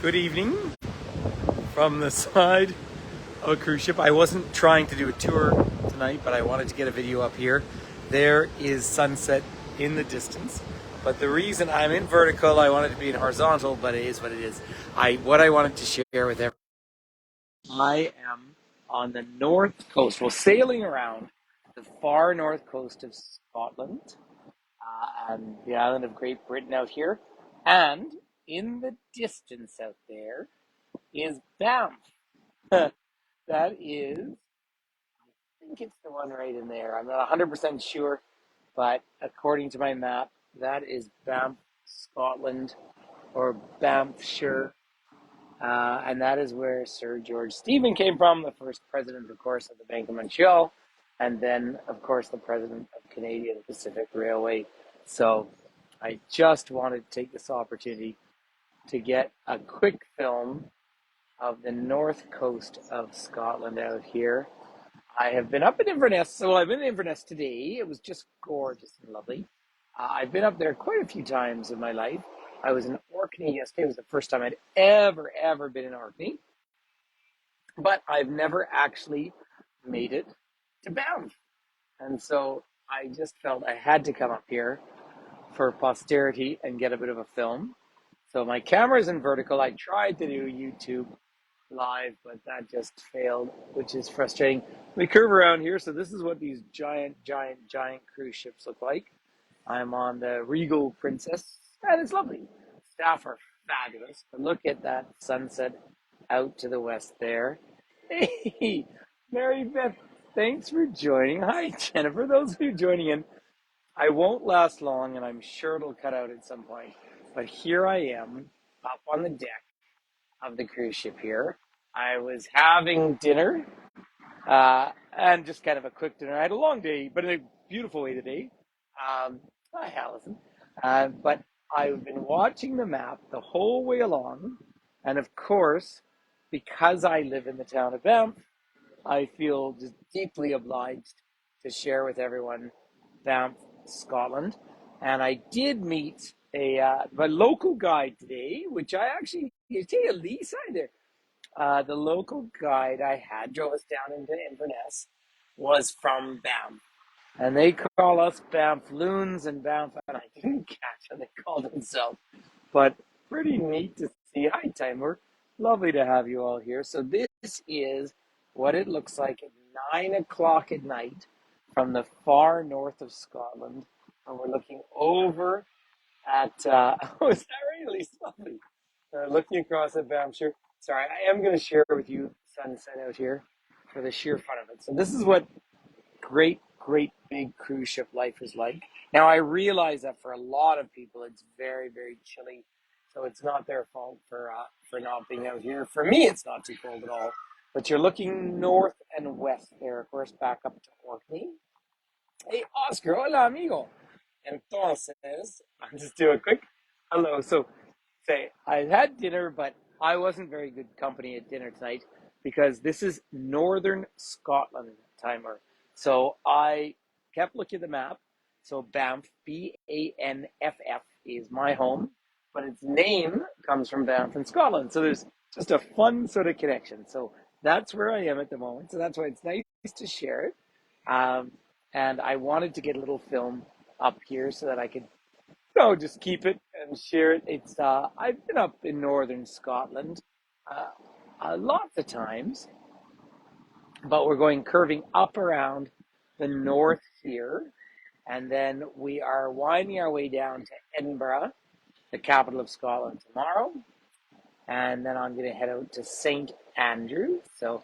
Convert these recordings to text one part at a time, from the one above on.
Good evening from the side of a cruise ship. I wasn't trying to do a tour tonight, but I wanted to get a video up here. There is sunset in the distance, but the reason I'm in vertical, I wanted to be in horizontal, but it is what it is. What I wanted to share with everyone, I am on the north coast, well, sailing around the far north coast of Scotland, and the island of Great Britain out here, and in the distance out there is Banff. That is, I think it's the one right in there. I'm not 100% sure, but according to my map, that is Banff, Scotland, or Banffshire. And that is where Sir George Stephen came from, the first president, of course, of the Bank of Montreal, and then, of course, the president of Canadian Pacific Railway. So I just wanted to take this opportunity to get a quick film of the north coast of Scotland out here. I have been up in Inverness. So I've been in Inverness today. It was just gorgeous and lovely. I've been up there quite a few times in my life. I was in Orkney yesterday. It was the first time I'd ever been in Orkney. But I've never actually made it to Banff. And so I just felt I had to come up here for posterity and get a bit of a film. So my camera's in vertical. I tried to do YouTube live, but that just failed, which is frustrating. We curve around here, so this is what these giant cruise ships look like. I'm on the Regal Princess, and it's lovely. Staff are fabulous, but look at that sunset out to the west there. Hey, Mary Beth, thanks for joining. Hi, Jennifer. Those who are joining in, I won't last long, and I'm sure it'll cut out at some point. But here I am, up on the deck of the cruise ship here. I was having dinner, and just kind of a quick dinner. I had a long day, but in a beautiful way today. Hi, Allison. But I've been watching the map the whole way along, and of course, because I live in the town of Banff, I feel just deeply obliged to share with everyone Banff, Scotland. And I did meet a local guide today, which I actually, you see Elise there. The local guide I had drove us down into Inverness was from Banff. And they call us Banff Loons and Banff, and I didn't catch what they called themselves. But pretty neat to see. Hi, Timer. Lovely to have you all here. So this is what it looks like at 9 o'clock at night from the far north of Scotland. And we're looking over at, oh, is that really lovely? Looking across at Banffshire. Sorry, I am going to share with you sunset out here for the sheer fun of it. So this is what great big cruise ship life is like. Now, I realize that for a lot of people, it's very chilly. So it's not their fault for not being out here. For me, it's not too cold at all. But you're looking north and west there, of course, back up to Orkney. Hey, Oscar, hola, amigo. Entonces, I'll just do a quick hello. So, say, I had dinner, but I wasn't very good company at dinner tonight because this is northern Scotland timer. So I kept looking at the map. So Banff, Banff, is my home, but its name comes from Banff in Scotland. So there's just a fun sort of connection. So that's where I am at the moment. So that's why it's nice to share it. And I wanted to get a little film up here so that I could, just keep it and share it. It's I've been up in northern Scotland lots of times, but we're going curving up around the north here, and then we are winding our way down to Edinburgh, the capital of Scotland, tomorrow, and then I'm going to head out to St. Andrews. So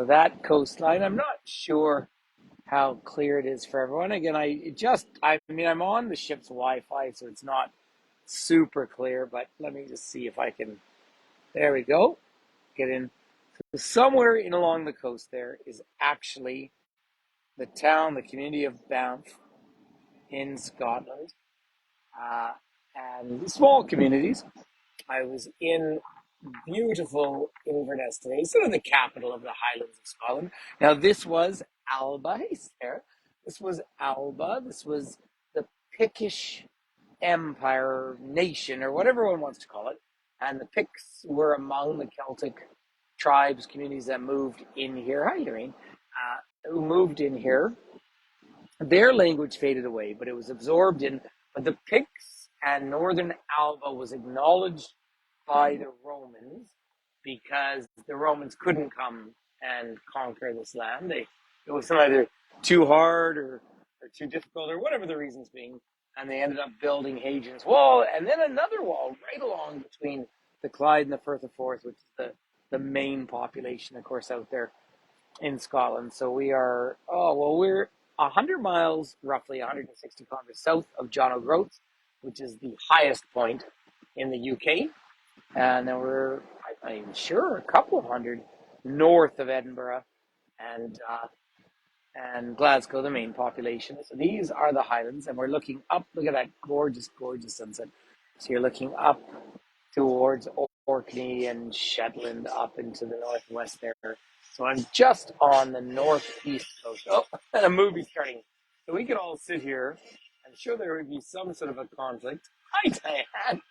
that coastline, I'm not sure how clear it is for everyone. Again, I'm on the ship's Wi-Fi, so it's not super clear, but let me just see if I can, there we go, get in. So somewhere in along the coast there is actually the town, the community of Banff in Scotland, and small communities. I was in beautiful Inverness today, sort of the capital of the Highlands of Scotland. Now, this was Alba. Hey, Sarah. This was Alba. This was the Pictish Empire nation, or whatever one wants to call it. and the Picts were among the Celtic tribes, communities that moved in here. Hi, Lorraine. Who moved in here. Their language faded away, but it was absorbed in. But the Picts and Northern Alba was acknowledged by the Romans because the Romans couldn't come and conquer this land. It was either too hard or too difficult or whatever the reasons being. And they ended up building Hadrian's Wall and then another wall right along between the Clyde and the Firth of Forth, which is the main population, of course, out there in Scotland. So we're 100 miles, roughly 160 kilometers south of John O'Groats, which is the highest point in the UK. And then I'm sure, a couple of hundred north of Edinburgh and Glasgow, the main population. So these are the Highlands, and we're looking up. Look at that gorgeous, gorgeous sunset. So you're looking up towards Orkney and Shetland up into the northwest there. So I'm just on the northeast coast. Oh, and a movie starting. So we could all sit here. I'm sure there would be some sort of a conflict. Hi, Diane.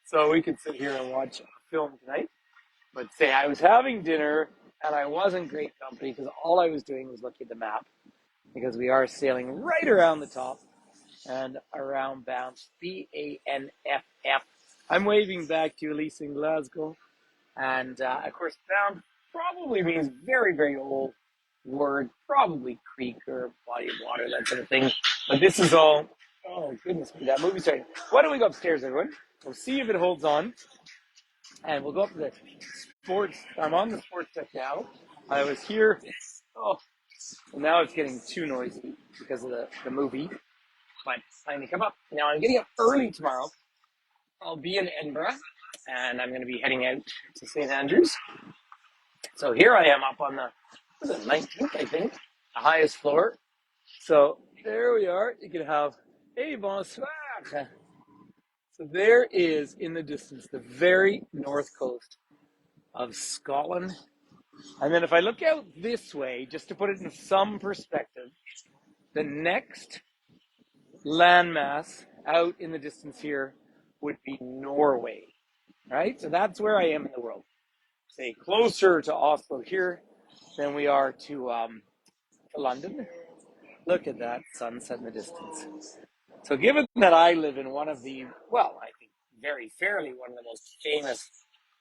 So we could sit here and watch a film tonight. But say I was having dinner and I wasn't great company because all I was doing was looking at the map because we are sailing right around the top and around Banff, Banff. I'm waving back to Elise in Glasgow. And of course, Banff probably means very, very old word, probably creek or body of water, that sort of thing. But this is all, oh goodness me, that movie's starting. Why don't we go upstairs, everyone? We'll see if it holds on. And we'll go up to the sports. I'm on the sports deck now. I was here. Oh, well, now it's getting too noisy because of the movie. But time to come up. Now I'm getting up early tomorrow. I'll be in Edinburgh, and I'm going to be heading out to St. Andrews. So here I am up on the 19th, I think, the highest floor. So there we are. You can have, hey, bonsoir. So there is, in the distance, the very north coast of Scotland. And then if I look out this way, just to put it in some perspective, the next landmass out in the distance here would be Norway, right? So that's where I am in the world. Say closer to Oslo here than we are to London. Look at that sunset in the distance. So given that I live in one of the, well, I think very fairly one of the most famous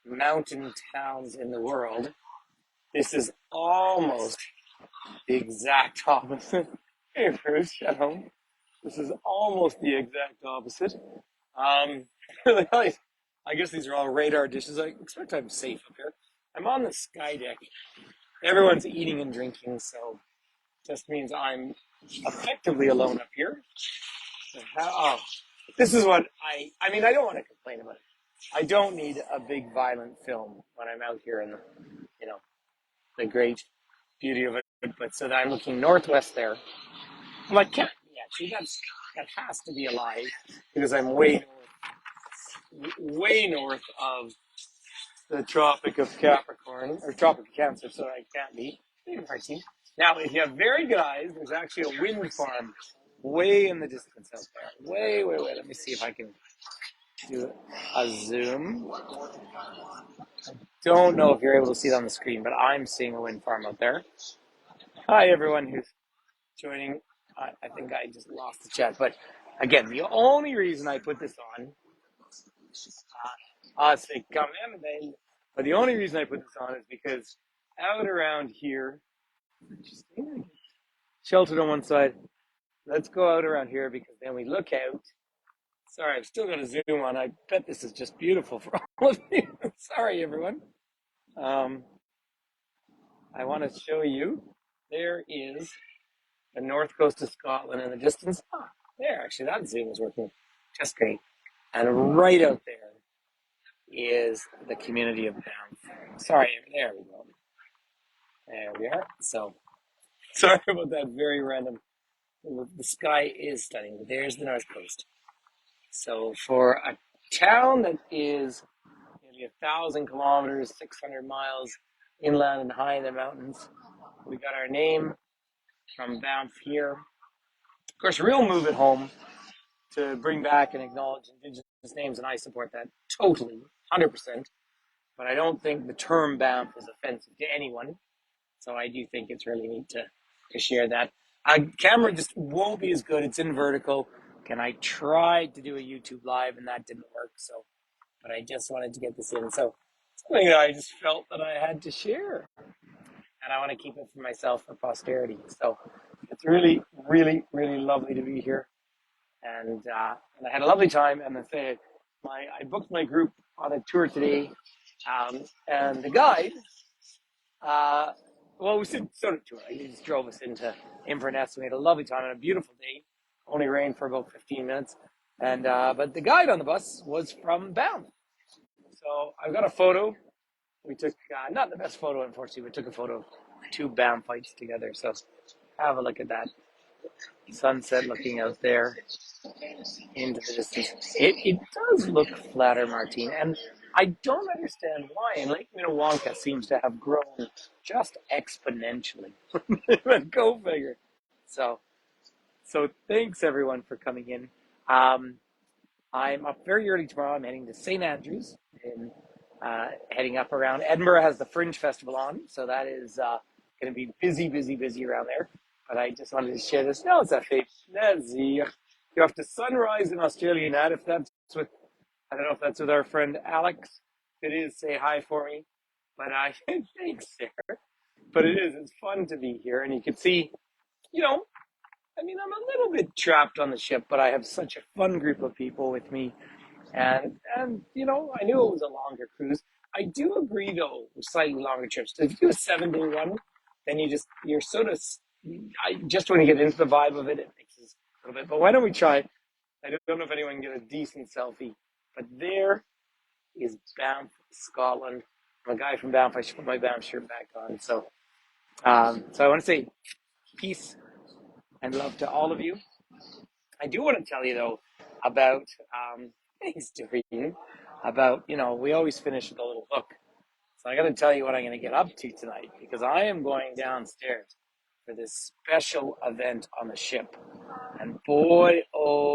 mountain towns in the world, this is almost the exact opposite. Hey, Bruce, at home. This is almost the exact opposite. I guess these are all radar dishes. I expect I'm safe up here. I'm on the sky deck. Everyone's eating and drinking, so just means I'm effectively alone up here. Oh, this is what I mean, I don't want to complain about it. I don't need a big violent film when I'm out here in the great beauty of it. But so that I'm looking northwest there. I'm like, yeah, see, that has to be a lie because I'm way north of the Tropic of Capricorn or Tropic of Cancer, so I can't be. Now, if you have very good eyes, there's actually a wind farm way in the distance out there. Way. Let me see if I can do a zoom. Don't know if you're able to see it on the screen, but I'm seeing a wind farm out there. Hi, everyone who's joining. I think I just lost the chat. But again, the only reason I put this on, but the only reason I put this on is because out around here, sheltered on one side, let's go out around here because then we look out. Sorry, I've still got a zoom on. I bet this is just beautiful for all of you. Sorry, everyone. I want to show you. There is the north coast of Scotland in the distance. There, actually, that zoom is working just great. And right out there is the community of Banff. Sorry, there we go. There we are. So, sorry about that very random. The sky is stunning. There's the north coast. So, for a town that is nearly 1,000 kilometers, 600 miles inland and high in the mountains, we got our name from Banff here. Of course, real move at home to bring back and acknowledge Indigenous names, and I support that totally, 100%. But I don't think the term Banff is offensive to anyone. So I do think it's really neat to share that. Camera just won't be as good. It's in vertical. And I tried to do a YouTube live and that didn't work. So, but I just wanted to get this in. So something that I just felt that I had to share. And I want to keep it for myself for posterity. So it's really, really, really lovely to be here. And I had a lovely time. And I booked my group on a tour today. And the guide, uh, well, we said sort of tour. He just drove us into Inverness. We had a lovely time on a beautiful day. Only rained for about 15 minutes. And but the guide on the bus was from Banff. So I've got a photo. We took not the best photo, unfortunately. We took a photo of two Banffites together. So have a look at that sunset looking out there into the distance. It does look flatter, Martine, and I don't understand why. And Lake Minnewanka seems to have grown just exponentially. But go figure. So, so thanks everyone for coming in. Um, I'm up very early tomorrow. I'm heading to St. Andrews and heading up around. Edinburgh has the Fringe Festival on, so that is going to be busy, busy, busy around there. But I just wanted to share this. No, it's a fake. You have to sunrise in Australia, Nat. If that's with, I don't know if that's with our friend Alex. If it is, say hi for me. But I thanks, Sarah. But it is. It's fun to be here, and you can see, you know, I mean, I'm a little bit trapped on the ship, but I have such a fun group of people with me, and you know, I knew it was a longer cruise. I do agree, though, with slightly longer trips. If you do a 7-day one, then you're sort of, just when you get into the vibe of it, it mixes a little bit. But why don't we try? I don't know if anyone can get a decent selfie, but there is Banff, Scotland. I'm a guy from Banff. I should put my Banff shirt back on. So I want to say peace and love to all of you. I do want to tell you though about thanks, Doreen. About we always finish with a little hook. So I got to tell you what I'm going to get up to tonight because I am going downstairs for this special event on the ship, and boy, oh.